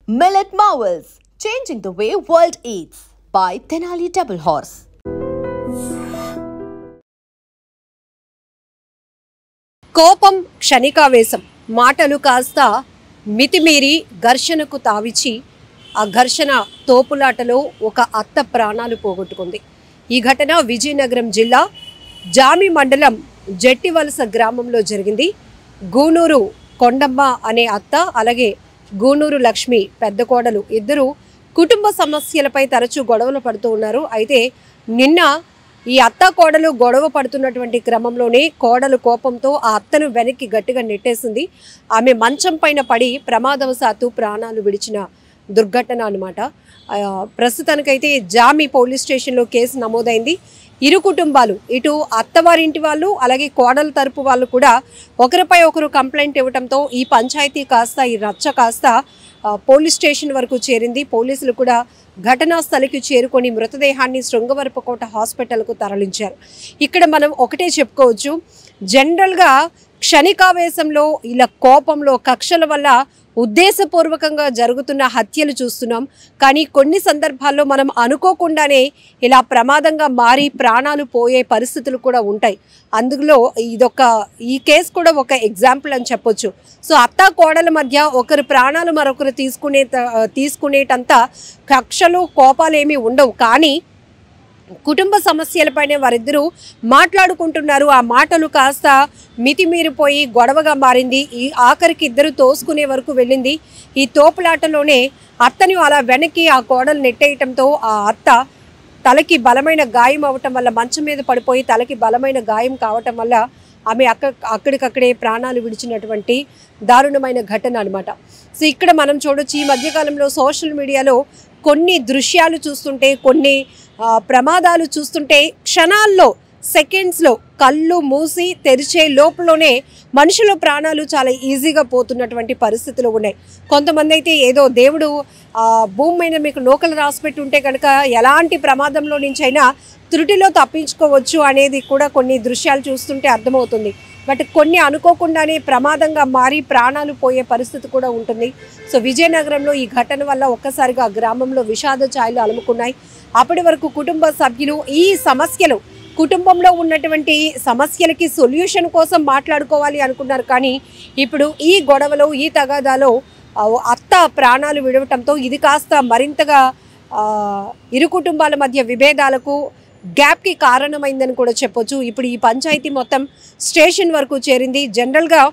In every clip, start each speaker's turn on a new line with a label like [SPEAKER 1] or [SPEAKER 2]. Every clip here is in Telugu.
[SPEAKER 1] Millet Marvels, changing the way world eats by Tenali Double Horse.
[SPEAKER 2] కోపం క్షణికావేశం మాటలు కాస్త మితిమీరి ఘర్షణకు తావిచి ఆ ఘర్షణ తోపులాటలో ఒక అత్త ప్రాణాలు పోగొట్టుకుంది. ఈ ఘటన విజయనగరం జిల్లా జామి మండలం జట్టివలస గ్రామంలో జరిగింది. గూనూరు కొండమ్మ అనే అత్త అలాగే గూనూరు లక్ష్మి పెద్ద కోడలు ఇద్దరు కుటుంబ సమస్యలపై తరచూ గొడవలు పడుతూ ఉన్నారు. అయితే నిన్న ఈ అత్త కోడలు గొడవ పడుతున్నటువంటి క్రమంలోనే కోడలు కోపంతో ఆ అత్తను వెనక్కి గట్టిగా నెట్టేసింది. ఆమె మంచం పైన పడి ప్రమాదవశాత్తు ప్రాణాలు విడిచిన దుర్ఘటన అన్నమాట. ప్రస్తుతానికైతే జామి పోలీస్ స్టేషన్లో కేసు నమోదైంది. ఇరు కుటుంబాలు ఇటు అత్తవారింటి వాళ్ళు అలాగే కోడల తరపు వాళ్ళు కూడా ఒకరిపై ఒకరు కంప్లైంట్ ఇవ్వడంతో ఈ పంచాయతీ కాస్త ఈ రచ్చ కాస్త పోలీస్ స్టేషన్ వరకు చేరింది. పోలీసులు కూడా ఘటనా స్థలికి చేరుకొని మృతదేహాన్ని శృంగవరపుకోట హాస్పిటల్కు తరలించారు. ఇక్కడ మనం ఒకటే చెప్పుకోవచ్చు, జనరల్గా క్షణికావేశంలో ఇలా కోపంలో కక్షల వల్ల ఉద్దేశపూర్వకంగా జరుగుతున్న హత్యలు చూస్తున్నాం. కానీ కొన్ని సందర్భాల్లో మనం అనుకోకుండానే ఇలా ప్రమాదంగా మారి ప్రాణాలు పోయే పరిస్థితులు కూడా ఉంటాయి. అందులో ఈ కేసు కూడా ఒక ఎగ్జాంపుల్ అని చెప్పొచ్చు. సో అత్త కోడల మధ్య ఒకరు ప్రాణాలు మరొకరు తీసుకునేటంత కక్షలు కోపాలు ఏమీ ఉండవు. కానీ కుటుంబ సమస్యలపైనే వారిద్దరూ మాట్లాడుకుంటున్నారు. ఆ మాటలు కాస్త మితిమీరిపోయి గొడవగా మారింది. ఈ ఆఖరికి ఇద్దరు తోసుకునే వరకు వెళ్ళింది. ఈ తోపులాటలోనే అత్తని అలా వెనక్కి ఆ కోడలు నెట్టేయటంతో ఆ అత్త తలకి బలమైన గాయం అవటం వల్ల మంచం మీద పడిపోయి తలకి బలమైన గాయం కావటం వల్ల ఆమె అక్కడికక్కడే ప్రాణాలు విడిచినటువంటి దారుణమైన ఘటన అనమాట. సో ఇక్కడ మనం చూడొచ్చు, ఈ మధ్యకాలంలో సోషల్ మీడియాలో కొన్ని దృశ్యాలు చూస్తుంటే, కొన్ని ప్రమాదాలు చూస్తుంటే క్షణాల్లో సెకండ్స్లో కళ్ళు మూసి తెరిచే లోపలనే మనుషుల ప్రాణాలు చాలా ఈజీగా పోతున్నటువంటి పరిస్థితులు ఉన్నాయి. కొంతమంది అయితే ఏదో దేవుడు భూమి మీద మీకు నూకలు రాసిపెట్టి ఉంటే కనుక ఎలాంటి ప్రమాదంలో నుంచైనా త్రుటిలో తప్పించుకోవచ్చు అనేది కూడా కొన్ని దృశ్యాలు చూస్తుంటే అర్థమవుతుంది. బట్ కొన్ని అనుకోకుండానే ప్రమాదంగా మారి ప్రాణాలు పోయే పరిస్థితి కూడా ఉంటుంది. సో విజయనగరంలో ఈ ఘటన వల్ల ఒక్కసారిగా గ్రామంలో విషాద ఛాయలు అలుముకున్నాయి. అప్పటి వరకు కుటుంబ సభ్యులు ఈ సమస్యలు కుటుంబంలో ఉన్నటువంటి సమస్యలకి సొల్యూషన్ కోసం మాట్లాడుకోవాలి అనుకున్నారు. కానీ ఇప్పుడు ఈ గొడవలో ఈ తగాదాలో అత్త ప్రాణాలు విడవటంతో ఇది కాస్త మరింతగా ఇరు కుటుంబాల మధ్య విభేదాలకు గ్యాప్కి కారణమైందని కూడా చెప్పొచ్చు. ఇప్పుడు ఈ పంచాయతీ మొత్తం స్టేషన్ వరకు చేరింది. జనరల్గా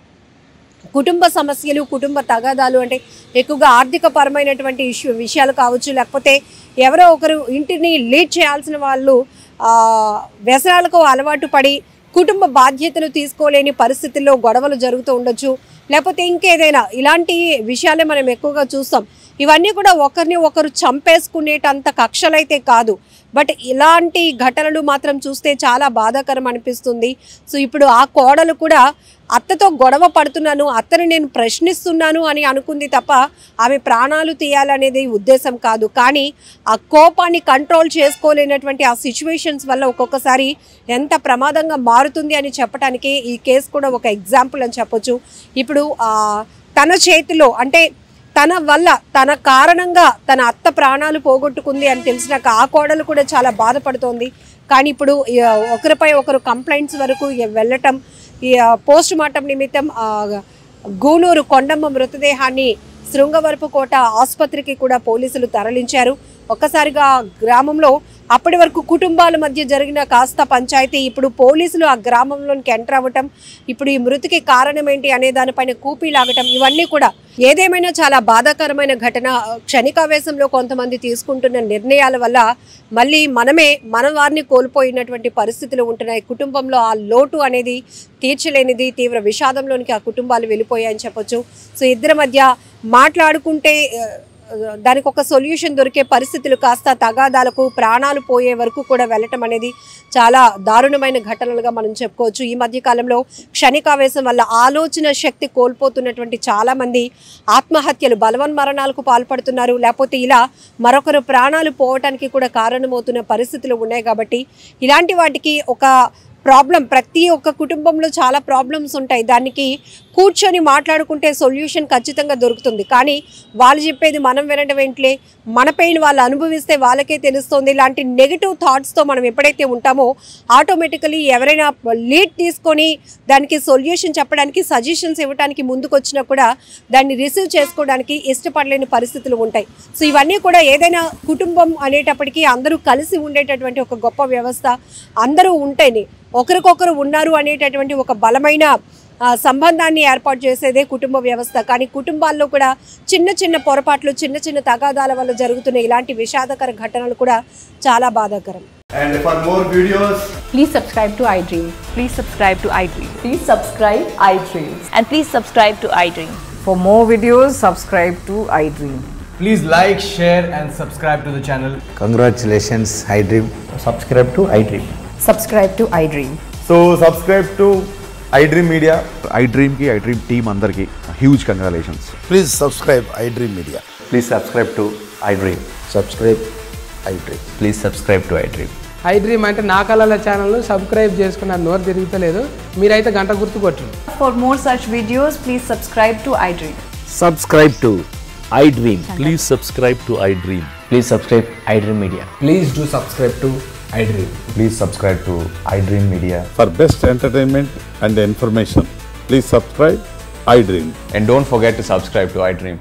[SPEAKER 2] కుటుంబ సమస్యలు కుటుంబ తగాదాలు అంటే ఎక్కువగా ఆర్థిక పరమైనటువంటి విషయాలు కావచ్చు, లేకపోతే ఎవరో ఒకరు ఇంటిని లీడ్ చేయాల్సిన వాళ్ళు వ్యసనాలకు అలవాటు పడి కుటుంబ బాధ్యతలు తీసుకోలేని పరిస్థితుల్లో గొడవలు జరుగుతూ ఉండొచ్చు, లేకపోతే ఇంకేదైనా ఇలాంటి విషయాలే మనం ఎక్కువగా చూస్తాం. ఇవన్నీ కూడా ఒకరిని ఒకరు చంపేసుకునేటంత కక్షలైతే కాదు, బట్ ఇలాంటి ఘటనలు మాత్రం చూస్తే చాలా బాధాకరం అనిపిస్తుంది. సో ఇప్పుడు ఆ కోడలు కూడా అత్తతో గొడవ పడుతున్నాను, అత్తని నేను ప్రశ్నిస్తున్నాను అని అనుకుంది తప్ప ఆమె ప్రాణాలు తీయాలనేది ఉద్దేశం కాదు. కానీ ఆ కోపాన్ని కంట్రోల్ చేసుకోలేనటువంటి ఆ సిచ్యువేషన్స్ వల్ల ఒక్కొక్కసారి ఎంత ప్రమాదంగా మారుతుంది అని చెప్పడానికి ఈ కేసు కూడా ఒక ఎగ్జాంపుల్ అని చెప్పొచ్చు. ఇప్పుడు తన చేతిలో అంటే తన వల్ల తన కారణంగా తన అత్త ప్రాణాలు పోగొట్టుకుంది అని తెలిసినాక ఆ కోడలు కూడా చాలా బాధపడుతోంది. కానీ ఇప్పుడు ఒకరిపై ఒకరు కంప్లైంట్స్ వరకు వెళ్ళటం, ఈ పోస్ట్ మార్టం నిమిత్తం గూనూరు కొండమ్మ మృతదేహాన్ని శృంగవరపుకోట ఆసుపత్రికి కూడా పోలీసులు తరలించారు. ఒక్కసారిగా గ్రామంలో అప్పటి వరకు కుటుంబాల మధ్య జరిగిన కాస్త పంచాయతీ ఇప్పుడు పోలీసులు ఆ గ్రామంలోనికి ఎంటర్ అవ్వటం, ఇప్పుడు ఈ మృతికి కారణం ఏంటి అనే దానిపైన కూపీ లాగటం, ఇవన్నీ కూడా ఏదేమైనా చాలా బాధాకరమైన ఘటన. క్షణికావేశంలో కొంతమంది తీసుకుంటున్న నిర్ణయాల వల్ల మళ్ళీ మన వారిని కోల్పోయినటువంటి పరిస్థితులు ఉంటున్నాయి. కుటుంబంలో ఆ లోటు అనేది తీర్చలేనిది, తీవ్ర విషాదంలోనికి ఆ కుటుంబాలు వెళ్ళిపోయాయని చెప్పొచ్చు. సో ఇద్దరి మధ్య మాట్లాడుకుంటే దానికి ఒక సొల్యూషన్ దొరికే పరిస్థితులు కాస్త తగాదాలకు ప్రాణాలు పోయే వరకు కూడా వెళ్ళటం అనేది చాలా దారుణమైన ఘటనలుగా మనం చెప్పుకోవచ్చు. ఈ మధ్య కాలంలో క్షణికావేశం వల్ల ఆలోచన శక్తి కోల్పోతున్నటువంటి చాలామంది ఆత్మహత్యలు బలవన్మరణాలకు పాల్పడుతున్నారు, లేకపోతే ఇలా మరొకరు ప్రాణాలు పోవటానికి కూడా కారణమవుతున్న పరిస్థితులు ఉన్నాయి. కాబట్టి ఇలాంటి వాటికి ఒక ప్రాబ్లం, ప్రతి ఒక్క కుటుంబంలో చాలా ప్రాబ్లమ్స్ ఉంటాయి. దానికి కూర్చొని మాట్లాడుకుంటే సొల్యూషన్ ఖచ్చితంగా దొరుకుతుంది. కానీ వాళ్ళు చెప్పేది మనం వినడం ఏంట్లే, మన పెయిన్ వాళ్ళు అనుభవిస్తే వాళ్ళకే తెలుస్తుంది. ఇలాంటి నెగిటివ్ థాట్స్తో మనం ఎప్పుడైతే ఉంటామో ఆటోమేటికలీ ఎవరైనా లీడ్ తీసుకొని దానికి సొల్యూషన్ చెప్పడానికి, సజెషన్స్ ఇవ్వడానికి ముందుకు వచ్చినా కూడా దాన్ని రిసీవ్ చేసుకోవడానికి ఇష్టపడలేని పరిస్థితులు ఉంటాయి. సో ఇవన్నీ కూడా ఏదైనా కుటుంబం అనేటప్పటికీ అందరూ కలిసి ఉండేటటువంటి ఒక గొప్ప వ్యవస్థ. అందరూ ఉంటేనే ఒకరికొకరు ఉన్నారు అనేటటువంటి ఒక బలమైన సంబంధాన్ని ఏర్పాటు చేసేదే కుటుంబ వ్యవస్థ. కానీ కుటుంబాల్లో కూడా చిన్న చిన్న పొరపాట్లు, చిన్న చిన్న తగాదాల వల్ల జరుగుతున్న ఇలాంటి విషాదకర ఘటనలు కూడా చాలా బాధాకరం.
[SPEAKER 3] And for more videos,
[SPEAKER 4] please subscribe to iDream.
[SPEAKER 5] Please subscribe to iDream.
[SPEAKER 4] Please subscribe iDream.
[SPEAKER 5] And please subscribe to iDream.
[SPEAKER 6] For more videos, subscribe to iDream.
[SPEAKER 7] Please like, share and subscribe to the channel.
[SPEAKER 8] Congratulations, iDream.
[SPEAKER 3] subscribe to iDream.
[SPEAKER 6] Subscribe to iDream.
[SPEAKER 3] So subscribe to iDream Media.
[SPEAKER 9] iDream team andarki huge congratulations.
[SPEAKER 8] Please subscribe iDream Media.
[SPEAKER 3] Please subscribe to iDream.
[SPEAKER 8] Subscribe iDream.
[SPEAKER 3] Please subscribe to iDream.
[SPEAKER 10] iDream అంటే నా కళల ఛానల్ సబ్స్క్రైబ్ చేసుకున్న నోరు తిరుగుతలేదు, మీరైతే గంట గుర్తు కొట్టండి.
[SPEAKER 5] For more such videos, please subscribe to iDream.
[SPEAKER 8] Subscribe to iDream.
[SPEAKER 11] Please subscribe to iDream.
[SPEAKER 3] Please subscribe iDream Media.
[SPEAKER 7] Please do subscribe to iDream.
[SPEAKER 3] Please subscribe to iDream Media.
[SPEAKER 9] For best entertainment and information, please subscribe iDream.
[SPEAKER 3] And don't forget to subscribe to iDream.